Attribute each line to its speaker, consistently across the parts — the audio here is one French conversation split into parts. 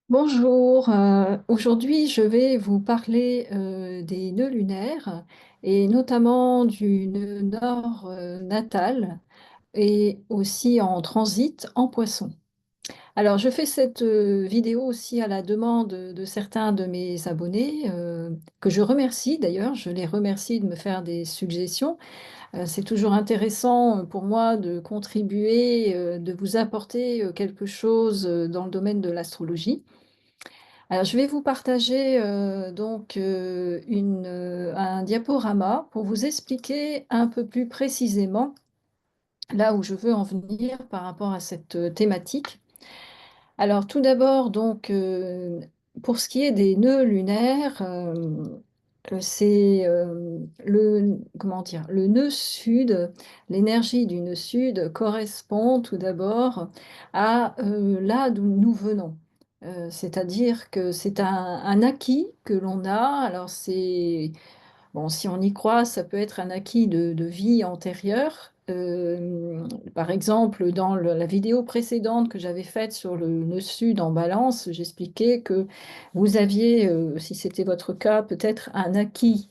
Speaker 1: Bonjour, aujourd'hui je vais vous parler des nœuds lunaires et notamment du nœud nord natal et aussi en transit en Poisson. Alors je fais cette vidéo aussi à la demande de certains de mes abonnés que je remercie d'ailleurs, je les remercie de me faire des suggestions. C'est toujours intéressant pour moi de contribuer, de vous apporter quelque chose dans le domaine de l'astrologie. Alors, je vais vous partager un diaporama pour vous expliquer un peu plus précisément là où je veux en venir par rapport à cette thématique. Alors, tout d'abord, pour ce qui est des nœuds lunaires, c'est comment dire, le nœud sud, l'énergie du nœud sud correspond tout d'abord à là d'où nous venons. C'est-à-dire que c'est un acquis que l'on a. Alors, bon, si on y croit, ça peut être un acquis de vie antérieure. Par exemple, dans la vidéo précédente que j'avais faite sur le nœud sud en balance, j'expliquais que vous aviez, si c'était votre cas, peut-être un acquis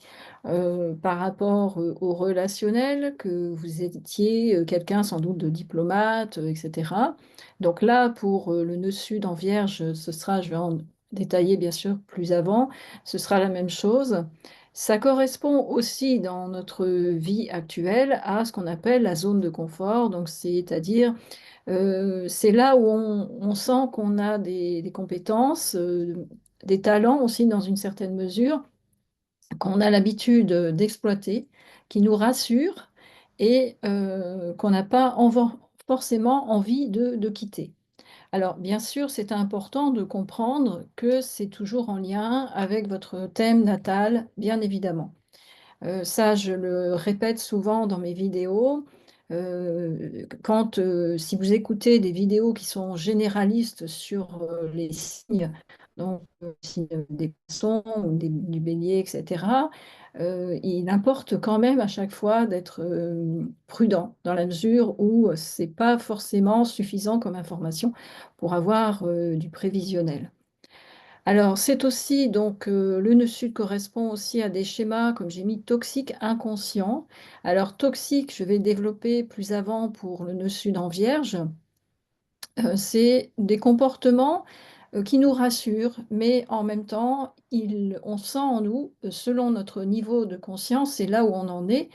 Speaker 1: par rapport au relationnel, que vous étiez quelqu'un sans doute de diplomate, etc. Donc là, pour le nœud sud en vierge, je vais en détailler bien sûr plus avant, ce sera la même chose. Ça correspond aussi dans notre vie actuelle à ce qu'on appelle la zone de confort. Donc, c'est-à-dire, c'est là où on sent qu'on a des compétences, des talents aussi dans une certaine mesure, qu'on a l'habitude d'exploiter, qui nous rassurent et qu'on n'a pas forcément envie de quitter. Alors, bien sûr, c'est important de comprendre que c'est toujours en lien avec votre thème natal, bien évidemment. Ça, je le répète souvent dans mes vidéos. Si vous écoutez des vidéos qui sont généralistes sur les signes, donc signes des poissons ou du bélier, etc., il importe quand même à chaque fois d'être prudent dans la mesure où c'est pas forcément suffisant comme information pour avoir du prévisionnel. Alors, c'est aussi, le nœud sud correspond aussi à des schémas, comme j'ai mis, toxiques inconscients. Alors, toxique, je vais développer plus avant pour le nœud sud en vierge. C'est des comportements qui nous rassurent, mais en même temps, on sent en nous, selon notre niveau de conscience et là où on en est,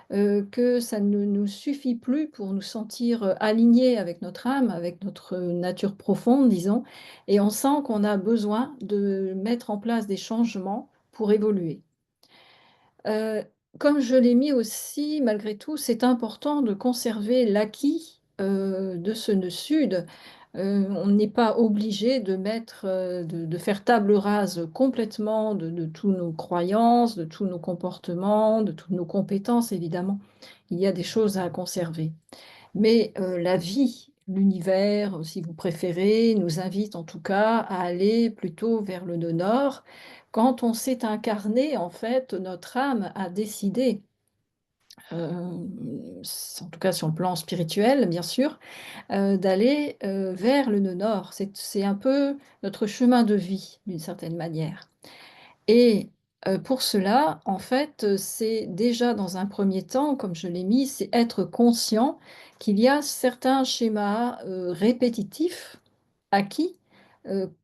Speaker 1: que ça ne nous suffit plus pour nous sentir alignés avec notre âme, avec notre nature profonde, disons, et on sent qu'on a besoin de mettre en place des changements pour évoluer. Heu, Comme je l'ai mis aussi, malgré tout, c'est important de conserver l'acquis, de ce nœud sud. On n'est pas obligé de faire table rase complètement de tous nos croyances, de tous nos comportements, de toutes nos compétences, évidemment. Il y a des choses à conserver. Mais, la vie, l'univers, si vous préférez, nous invite en tout cas à aller plutôt vers le nœud nord. Quand on s'est incarné, en fait, notre âme a décidé, en tout cas sur le plan spirituel, bien sûr, d'aller, vers le nœud nord. C'est un peu notre chemin de vie, d'une certaine manière. Et pour cela, en fait, c'est déjà dans un premier temps, comme je l'ai mis, c'est être conscient qu'il y a certains schémas, répétitifs, acquis,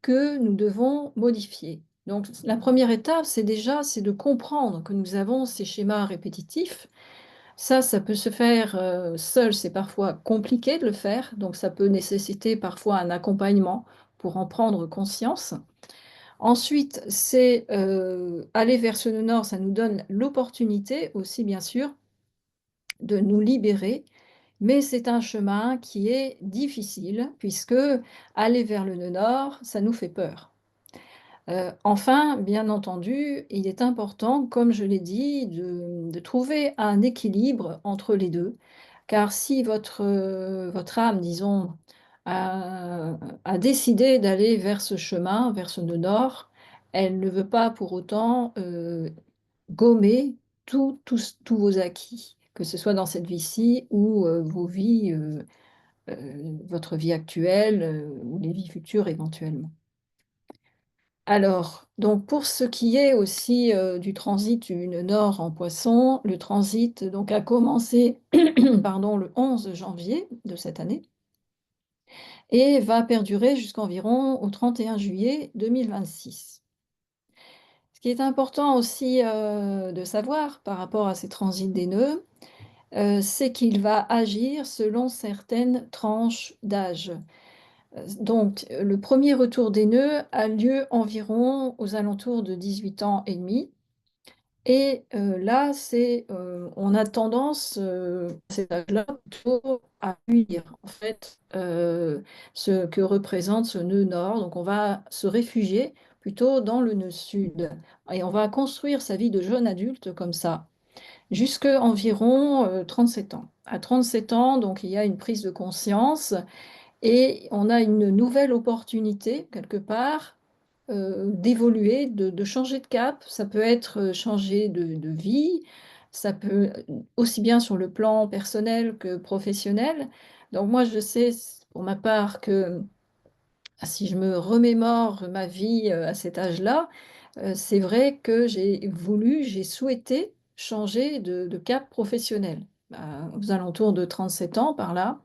Speaker 1: que nous devons modifier. Donc la première étape, c'est de comprendre que nous avons ces schémas répétitifs. Ça peut se faire, seul, c'est parfois compliqué de le faire, donc ça peut nécessiter parfois un accompagnement pour en prendre conscience. Ensuite, c'est, aller vers ce nord, ça nous donne l'opportunité aussi bien sûr de nous libérer, mais c'est un chemin qui est difficile puisque aller vers le nœud nord, ça nous fait peur. Enfin, bien entendu, il est important, comme je l'ai dit, de trouver un équilibre entre les 2, car si votre âme, disons, a décidé d'aller vers ce chemin, vers ce nœud nord, elle ne veut pas pour autant, gommer tous vos acquis, que ce soit dans cette vie-ci ou, vos vies, votre vie actuelle, ou les vies futures éventuellement. Alors, donc pour ce qui est aussi du transit du nœud nord en Poisson, le transit donc a commencé pardon, le 11 janvier de cette année et va perdurer jusqu'environ au 31 juillet 2026. Ce qui est important aussi de savoir par rapport à ces transits des nœuds, c'est qu'il va agir selon certaines tranches d'âge. Donc, le premier retour des nœuds a lieu environ aux alentours de 18 ans et demi et là, on a tendance, à cet âge-là, plutôt à fuir, en fait, ce que représente ce nœud nord. Donc on va se réfugier plutôt dans le nœud sud et on va construire sa vie de jeune adulte comme ça, jusque environ 37 ans. À 37 ans, donc il y a une prise de conscience et on a une nouvelle opportunité, quelque part, d'évoluer, de changer de cap. Ça peut être changer de vie, ça peut aussi bien sur le plan personnel que professionnel. Donc moi, je sais, pour ma part, que si je me remémore ma vie à cet âge-là, c'est vrai que j'ai souhaité changer de cap professionnel, aux alentours de 37 ans par là.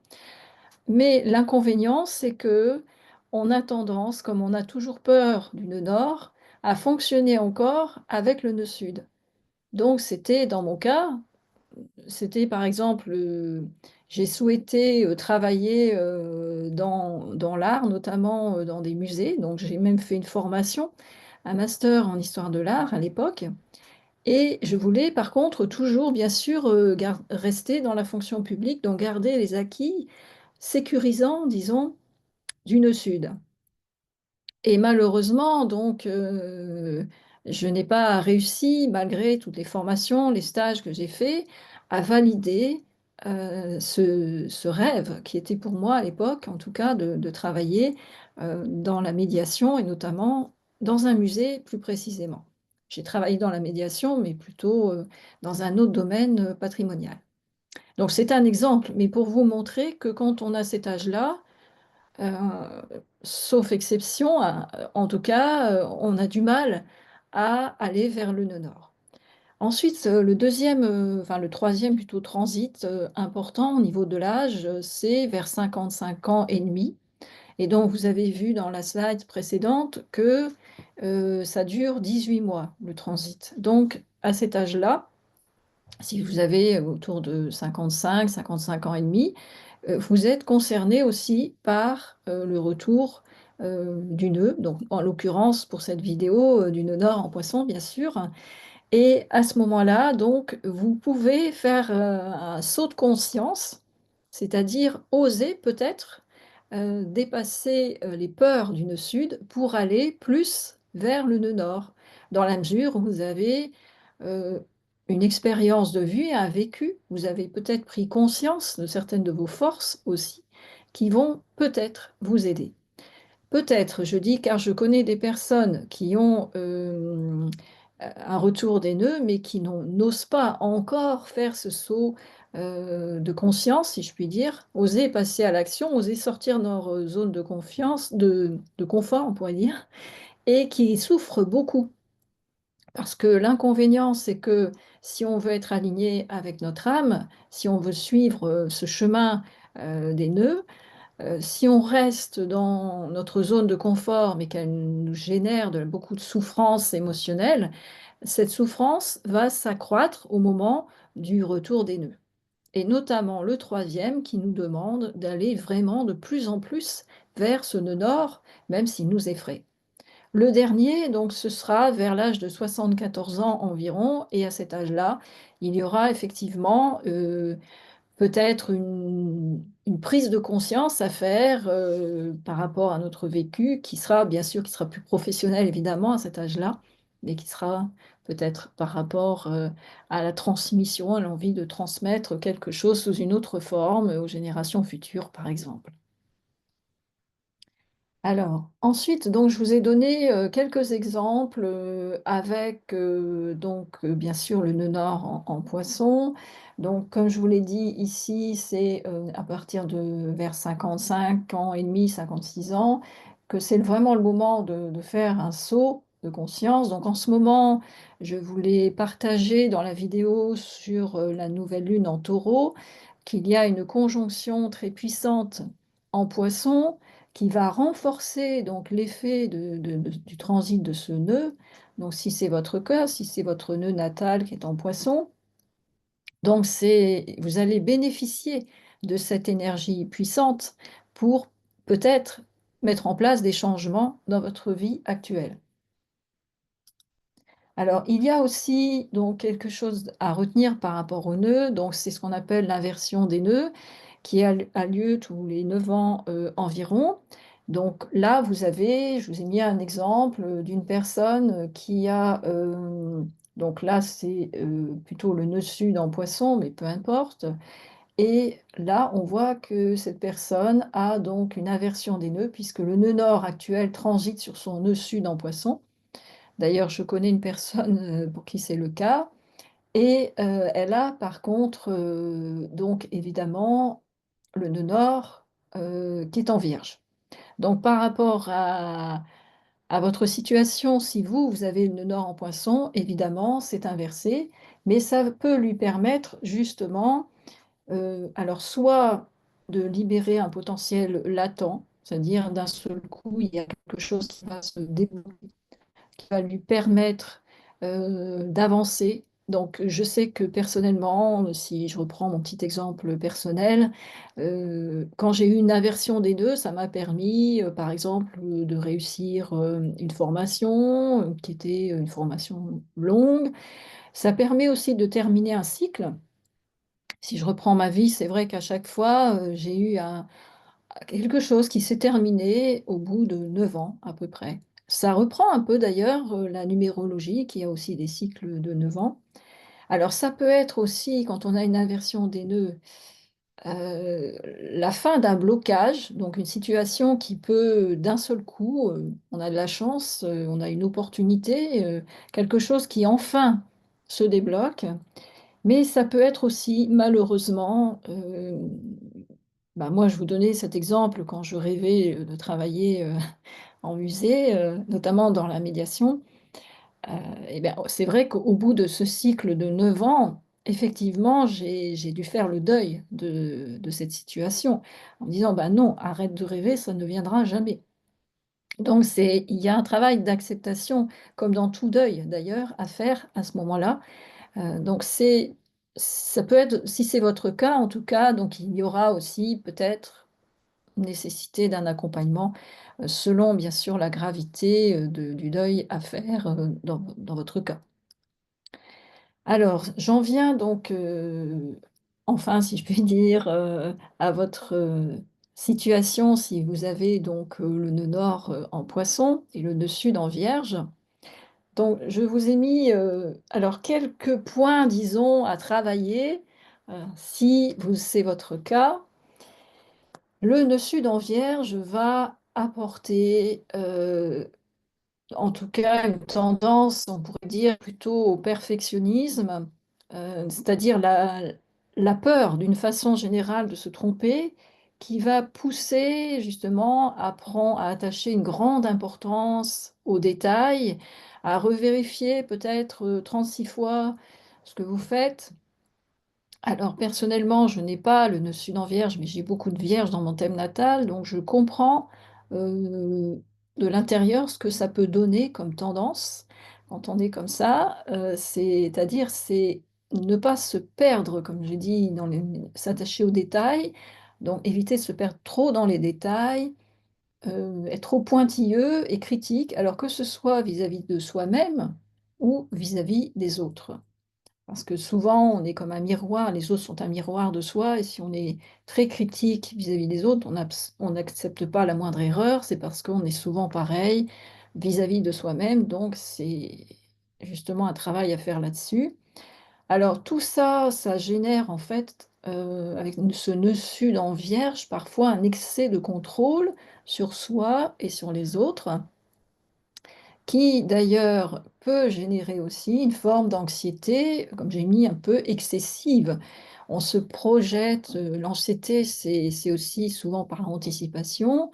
Speaker 1: Mais l'inconvénient, c'est que on a tendance, comme on a toujours peur du nœud nord, à fonctionner encore avec le nœud sud. Donc c'était dans mon cas, c'était par exemple, j'ai souhaité, travailler, dans l'art, notamment, dans des musées. Donc j'ai même fait une formation, un master en histoire de l'art à l'époque et je voulais par contre toujours bien sûr, rester dans la fonction publique, donc garder les acquis sécurisants, disons, du nœud sud. Et malheureusement, donc, je n'ai pas réussi, malgré toutes les formations, les stages que j'ai faits, à valider ce rêve qui était pour moi à l'époque, en tout cas, de travailler dans la médiation et notamment dans un musée plus précisément. J'ai travaillé dans la médiation, mais plutôt dans un autre domaine patrimonial. Donc c'est un exemple, mais pour vous montrer que quand on a cet âge-là, sauf exception, en tout cas, on a du mal à aller vers le nœud nord. Ensuite, le deuxième, enfin le troisième plutôt transit important au niveau de l'âge, c'est vers 55 ans et demi. Et donc vous avez vu dans la slide précédente que ça dure 18 mois, le transit. Donc à cet âge-là, si vous avez autour de 55 ans et demi, vous êtes concerné aussi par le retour du nœud, donc en l'occurrence pour cette vidéo du nœud nord en Poisson, bien sûr. Et à ce moment-là, donc, vous pouvez faire un saut de conscience, c'est-à-dire oser peut-être dépasser les peurs du nœud sud pour aller plus vers le nœud nord, dans la mesure où vous avez euh, une expérience de vie, un vécu, vous avez peut-être pris conscience de certaines de vos forces aussi, qui vont peut-être vous aider. Peut-être, je dis, car je connais des personnes qui ont un retour des nœuds, mais qui n'osent pas encore faire ce saut de conscience, si je puis dire, oser passer à l'action, oser sortir de leur zone de confiance, de confort, on pourrait dire, et qui souffrent beaucoup. Parce que l'inconvénient, c'est que si on veut être aligné avec notre âme, si on veut suivre ce chemin des nœuds, si on reste dans notre zone de confort, mais qu'elle nous génère beaucoup de souffrance émotionnelle, cette souffrance va s'accroître au moment du retour des nœuds. Et notamment le troisième qui nous demande d'aller vraiment de plus en plus vers ce nœud nord, même s'il nous effraie. Le dernier, donc, ce sera vers l'âge de 74 ans environ, et à cet âge-là, il y aura effectivement peut-être une prise de conscience à faire par rapport à notre vécu, qui sera bien sûr, qui sera plus professionnel évidemment à cet âge-là, mais qui sera peut-être par rapport à la transmission, à l'envie de transmettre quelque chose sous une autre forme aux générations futures, par exemple. Alors, ensuite, donc, je vous ai donné quelques exemples avec, bien sûr, le nœud nord en Poisson. Donc, comme je vous l'ai dit, ici, c'est à partir de vers 55 ans et demi, 56 ans, que c'est vraiment le moment de faire un saut de conscience. Donc en ce moment, je voulais partager dans la vidéo sur la nouvelle lune en taureau qu'il y a une conjonction très puissante en poisson qui va renforcer donc l'effet du transit de ce nœud. Donc si c'est votre cas, si c'est votre nœud natal qui est en poisson, donc vous allez bénéficier de cette énergie puissante pour peut-être mettre en place des changements dans votre vie actuelle. Alors, il y a aussi donc quelque chose à retenir par rapport aux nœuds. Donc, c'est ce qu'on appelle l'inversion des nœuds, qui a lieu tous les 9 ans environ. Donc là, je vous ai mis un exemple d'une personne qui a, donc là, c'est plutôt le nœud sud en poisson, mais peu importe. Et là, on voit que cette personne a donc une inversion des nœuds, puisque le nœud nord actuel transite sur son nœud sud en poisson. D'ailleurs, je connais une personne pour qui c'est le cas. Et elle a par contre, donc évidemment, le nœud nord qui est en vierge. Donc par rapport à votre situation, si vous avez le nœud nord en poisson, évidemment, c'est inversé, mais ça peut lui permettre justement, alors soit de libérer un potentiel latent, c'est-à-dire d'un seul coup, il y a quelque chose qui va se débloquer, qui va lui permettre d'avancer. Donc, je sais que personnellement, si je reprends mon petit exemple personnel, quand j'ai eu une inversion des deux, ça m'a permis, par exemple, de réussir une formation qui était une formation longue. Ça permet aussi de terminer un cycle. Si je reprends ma vie, c'est vrai qu'à chaque fois, j'ai eu quelque chose qui s'est terminé au bout de 9 ans à peu près. Ça reprend un peu d'ailleurs la numérologie qui a aussi des cycles de 9 ans. Alors ça peut être aussi, quand on a une inversion des nœuds, euh, la fin d'un blocage, donc une situation qui peut d'un seul coup, on a de la chance, on a une opportunité, quelque chose qui enfin se débloque. Mais ça peut être aussi, malheureusement, bah, moi je vous donnais cet exemple quand je rêvais de travailler en musée, notamment dans la médiation. Euh, et ben, c'est vrai qu'au bout de ce cycle de 9 ans, effectivement, j'ai dû faire le deuil de cette situation en me disant, bah non, arrête de rêver, ça ne viendra jamais. Donc il y a un travail d'acceptation, comme dans tout deuil d'ailleurs, à faire à ce moment-là. Donc ça peut être, si c'est votre cas en tout cas, donc il y aura aussi peut-être nécessité d'un accompagnement selon bien sûr la gravité du deuil à faire dans votre cas. Alors j'en viens donc enfin si je puis dire à votre situation si vous avez donc le nœud nord en poisson et le nœud sud en vierge. Donc, je vous ai mis alors quelques points, disons, à travailler si c'est votre cas. Le nœud sud en vierge va apporter, en tout cas, une tendance, on pourrait dire, plutôt au perfectionnisme, c'est-à-dire la peur, d'une façon générale, de se tromper, qui va pousser justement à attacher une grande importance aux détails, à revérifier peut-être 36 fois ce que vous faites. Alors personnellement, je n'ai pas le nœud sud en vierge, mais j'ai beaucoup de vierges dans mon thème natal, donc je comprends euh, de l'intérieur ce que ça peut donner comme tendance quand on est comme ça. C'est-à-dire, c'est ne pas se perdre, comme j'ai dit, s'attacher aux détails, donc éviter de se perdre trop dans les détails, être trop pointilleux et critique, alors que ce soit vis-à-vis de soi-même ou vis-à-vis des autres. Parce que souvent, on est comme un miroir, les autres sont un miroir de soi, et si on est très critique vis-à-vis des autres, on n'accepte pas la moindre erreur, c'est parce qu'on est souvent pareil vis-à-vis de soi-même, donc c'est justement un travail à faire là-dessus. Alors tout ça, ça génère en fait, avec ce nœud sud en vierge, parfois un excès de contrôle sur soi et sur les autres qui d'ailleurs peut générer aussi une forme d'anxiété, comme j'ai mis, un peu excessive. On se projette, l'anxiété, c'est aussi souvent par anticipation.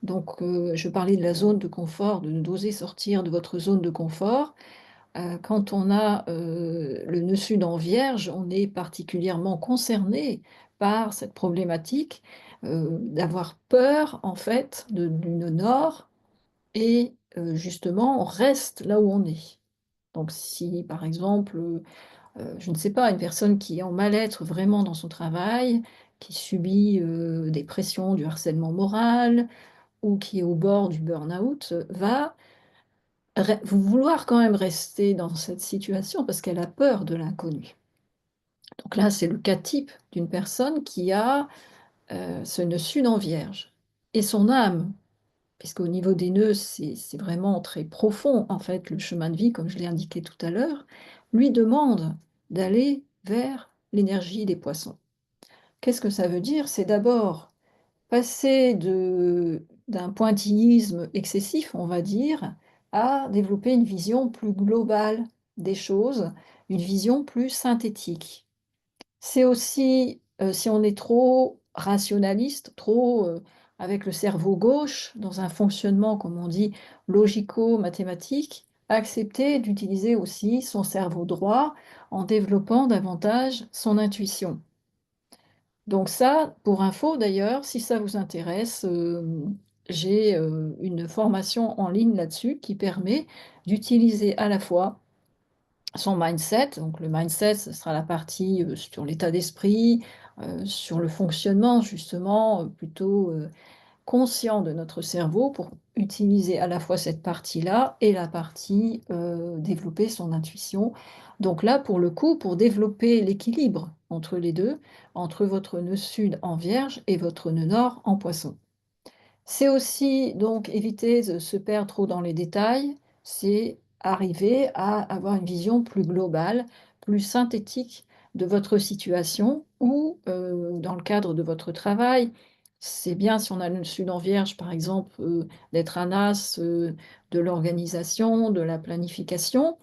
Speaker 1: Donc, je parlais de la zone de confort, d'oser sortir de votre zone de confort. Quand on a le nœud sud en vierge, on est particulièrement concerné par cette problématique d'avoir peur, en fait, du nœud nord et justement, on reste là où on est. Donc si, par exemple, je ne sais pas, une personne qui est en mal-être vraiment dans son travail, qui subit des pressions, du harcèlement moral ou qui est au bord du burn-out, va vouloir quand même rester dans cette situation parce qu'elle a peur de l'inconnu. Donc là, c'est le cas type d'une personne qui a ce nœud sud en vierge. Et son âme, puisqu'au niveau des nœuds, c'est vraiment très profond, en fait, le chemin de vie, comme je l'ai indiqué tout à l'heure, lui demande d'aller vers l'énergie des poissons. Qu'est-ce que ça veut dire? C'est d'abord passer d'un pointillisme excessif, on va dire, à développer une vision plus globale des choses, une vision plus synthétique. C'est aussi, si on est trop rationaliste, trop, avec le cerveau gauche, dans un fonctionnement, comme on dit, logico-mathématique, accepter d'utiliser aussi son cerveau droit en développant davantage son intuition. Donc ça, pour info d'ailleurs, si ça vous intéresse, j'ai, une formation en ligne là-dessus qui permet d'utiliser à la fois son mindset, donc le mindset, ce sera la partie, sur l'état d'esprit, sur le fonctionnement justement, plutôt, conscient de notre cerveau pour utiliser à la fois cette partie-là et la partie, développer son intuition. Donc là, pour le coup, pour développer l'équilibre entre les 2, entre votre nœud sud en Vierge et votre nœud nord en Poisson. C'est aussi donc éviter de se perdre trop dans les détails, c'est arriver à avoir une vision plus globale, plus synthétique de votre situation ou, dans le cadre de votre travail. C'est bien si on a le sud en vierge, par exemple, d'être un as, de l'organisation, de la planification,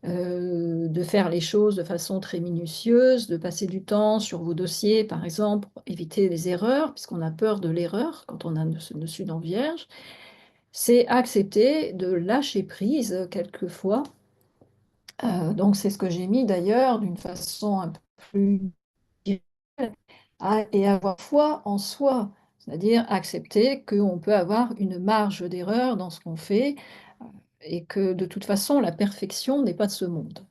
Speaker 1: de faire les choses de façon très minutieuse, de passer du temps sur vos dossiers, par exemple, pour éviter les erreurs, puisqu'on a peur de l'erreur quand on a ce dessus dans Vierge. C'est accepter de lâcher prise quelquefois. Donc c'est ce que j'ai mis d'ailleurs d'une façon un peu plus directe, et avoir foi en soi, c'est-à-dire accepter qu'on peut avoir une marge d'erreur dans ce qu'on fait et que de toute façon la perfection n'est pas de ce monde.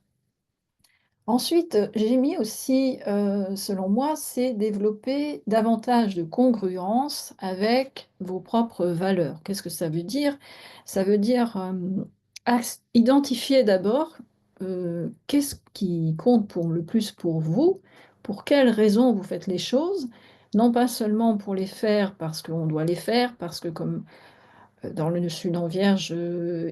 Speaker 1: Ensuite, j'ai mis aussi, selon moi, c'est développer davantage de congruence avec vos propres valeurs. Qu'est-ce que ça veut dire? Ça veut dire, identifier d'abord, qu'est-ce qui compte pour le plus pour vous, pour quelles raisons vous faites les choses, non pas seulement pour les faire parce qu'on doit les faire, parce que comme dans le sud en Vierge,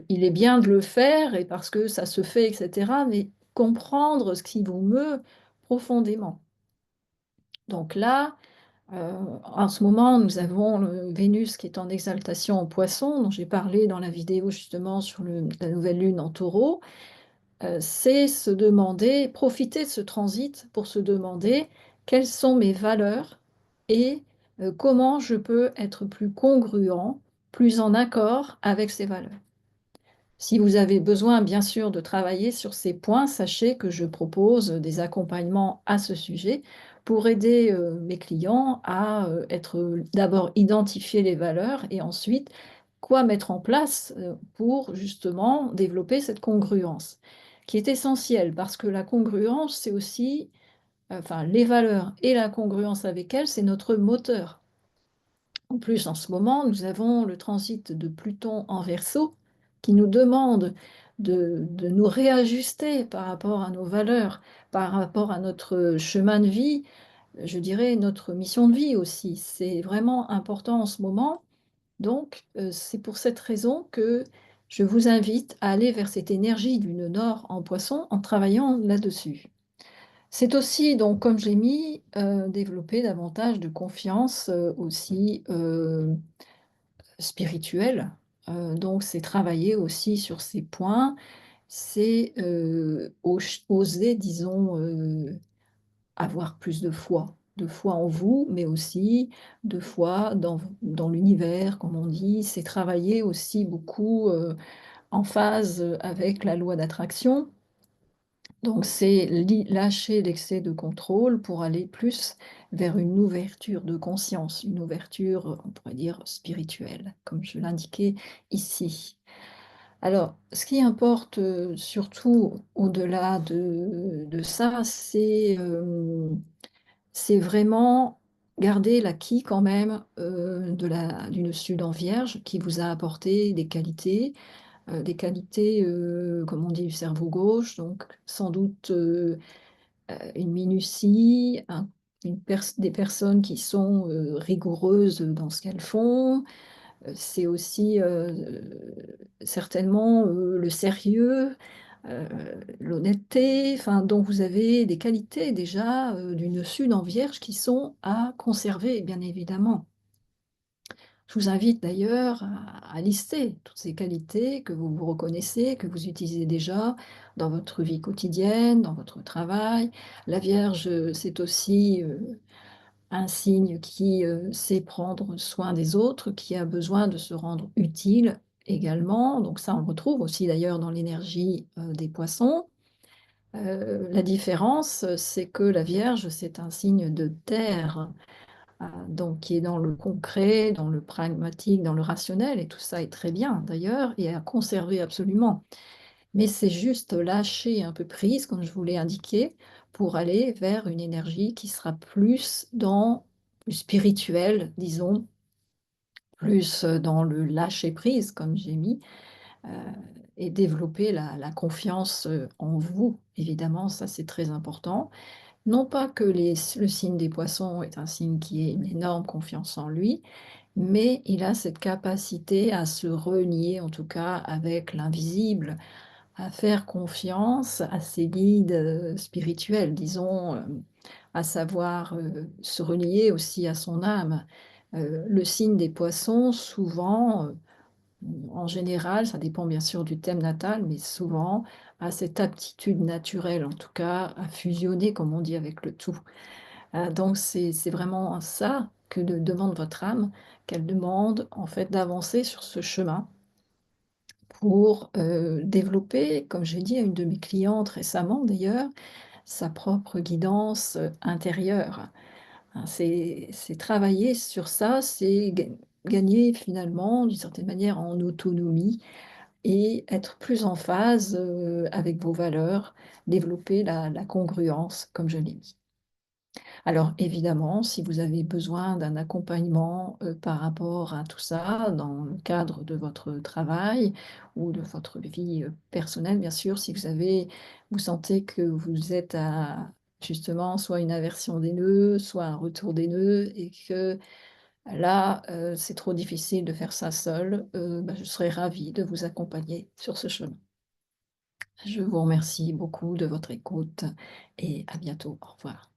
Speaker 1: il est bien de le faire et parce que ça se fait, et cetera, mais comprendre ce qui vous meut profondément. Donc là, en ce moment, nous avons Vénus qui est en exaltation en Poisson, dont j'ai parlé dans la vidéo justement sur la nouvelle lune en Taureau. C'est se demander, profiter de ce transit pour se demander quelles sont mes valeurs et comment je peux être plus congruent, plus en accord avec ces valeurs. Si vous avez besoin, bien sûr, de travailler sur ces points, sachez que je propose des accompagnements à ce sujet pour aider mes clients à être d'abord identifier les valeurs et ensuite quoi mettre en place pour justement développer cette congruence, qui est essentielle parce que la congruence, c'est aussi, enfin, les valeurs et la congruence avec elles, c'est notre moteur. En plus, en ce moment, nous avons le transit de Pluton en Verseau qui nous demande de nous réajuster par rapport à nos valeurs, par rapport à notre chemin de vie, je dirais notre mission de vie aussi. C'est vraiment important en ce moment. Donc, c'est pour cette raison que je vous invite à aller vers cette énergie du nœud nord en Poisson en travaillant là-dessus. C'est aussi donc comme je l'ai mis, développer davantage de confiance, aussi, spirituelle. Donc c'est travailler aussi sur ces points. C'est, oser disons, avoir plus de foi. de foi en vous, mais aussi de foi dans l'univers, comme on dit. C'est travailler aussi beaucoup, en phase, avec la loi d'attraction. Donc c'est lâcher l'excès de contrôle pour aller plus vers une ouverture de conscience, une ouverture, on pourrait dire spirituelle, comme je l'indiquais ici. Alors, ce qui importe, surtout au-delà de ça, c'est vraiment garder l'acquis quand même, d'une Sud en Vierge qui vous a apporté des qualités, comme on dit, du cerveau gauche, donc sans doute, une minutie, des personnes qui sont, rigoureuses dans ce qu'elles font. C'est aussi, certainement, le sérieux, heu, l'honnêteté, enfin, donc vous avez des qualités déjà, d'une Sud en Vierge qui sont à conserver, bien évidemment. Je vous invite d'ailleurs à lister toutes ces qualités que vous vous reconnaissez, que vous utilisez déjà dans votre vie quotidienne, dans votre travail. La Vierge, c'est aussi, un signe qui, sait prendre soin des autres, qui a besoin de se rendre utile également. Donc ça, on le retrouve aussi d'ailleurs dans l'énergie, des Poissons. La différence, c'est que la Vierge, c'est un signe de terre. Donc qui est dans le concret, dans le pragmatique, dans le rationnel, et tout ça est très bien d'ailleurs et à conserver absolument. Mais c'est juste lâcher un peu prise, comme je vous l'ai indiqué, pour aller vers une énergie qui sera plus dans le spirituel, disons, plus, dans le lâcher prise, comme j'ai mis, heu et développer la confiance, en vous. Évidemment, ça c'est très important. Non pas que le signe des Poissons est un signe qui ait une énorme confiance en lui, mais il a cette capacité à se relier, en tout cas avec l'invisible, à faire confiance à ses guides, spirituels, disons, à savoir, se relier aussi à son âme. Le signe des Poissons, souvent, en général, ça dépend bien sûr du thème natal, mais souvent a cette aptitude naturelle, en tout cas, à fusionner, comme on dit, avec le tout. Donc c'est vraiment ça que demande votre âme, qu'elle demande en fait d'avancer sur ce chemin pour, développer, comme j'ai dit à une de mes clientes récemment d'ailleurs, sa propre guidance, intérieure. Hein, c'est travailler sur ça, c'est gagner finalement d'une certaine manière en autonomie et être plus en phase, avec vos valeurs, développer la congruence comme je l'ai dit. Alors évidemment, si vous avez besoin d'un accompagnement, par rapport à tout ça, dans le cadre de votre travail ou de votre vie, personnelle bien sûr, si vous sentez que vous êtes à justement soit une aversion des nœuds, soit un retour des nœuds et que là, c'est trop difficile de faire ça seul, bah, je serais ravie de vous accompagner sur ce chemin. Je vous remercie beaucoup de votre écoute et à bientôt. Au revoir.